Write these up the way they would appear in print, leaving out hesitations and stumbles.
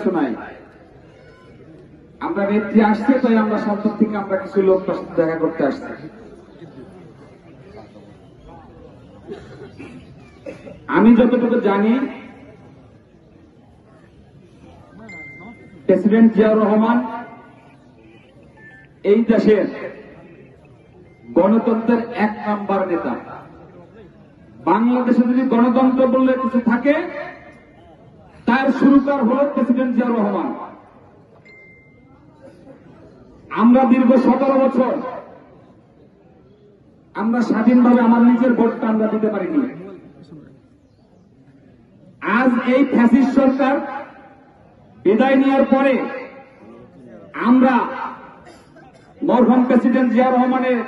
কিছু নাই। আমরা নেত্রী আসছে, তাই আমরা সন্তোষ থেকে আমরা কিছু লোক তার সাথে দেখা করতে আসছি। আমি যতটুকু জানি, প্রেসিডেন্ট জিয়াউর রহমান এই দেশের গণতন্ত্রের 1 নাম্বার নেতা। বাংলাদেশে যদি গণতন্ত্র বললে কিছু থাকে, তার শুরুকার হল প্রেসিডেন্ট জিয়াউর রহমান। আমরা দীর্ঘ 17 বছর আমরা স্বাধীনভাবে আমার নিজের ভোটটা আমরা দিতে পারিনি। আজ এই ফ্যাসিস্ট সরকার বিদায় নেওয়ার পরে আমরা মরহুম প্রেসিডেন্ট জিয়া রহমানের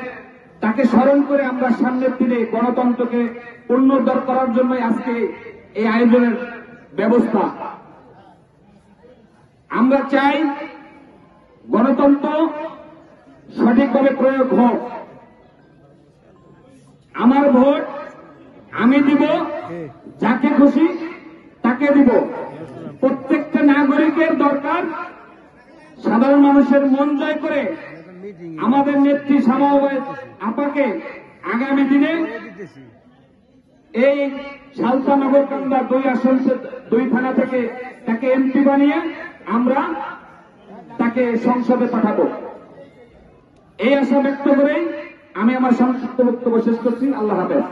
তাকে স্মরণ করে আমরা সামনের দিনে গণতন্ত্রকে পুনরুদ্ধার করার জন্য আজকে এই আয়োজনের ব্যবস্থা। আমরা চাই গণতন্ত্র সঠিকভাবে প্রয়োগ হোক। আমার ভোট আমি দিব, যাকে খুশি তাকে দিব। প্রত্যেকটা নাগরিকের দরকার সাধারণ মানুষের মন জয় করে আমাদের নেত্রী সামাওয়াত আপাকে আগামী দিনে এই সালতা নগরকান্দা 2 আসন 2 থানা থেকে তাকে এমপি বানিয়ে আমরা তাকে সংসদে পাঠাবো। এই আশা ব্যক্ত করেই আমি আমার সংক্ষিপ্ত বক্তব্য শেষ করছি। আল্লাহ হাফেজ।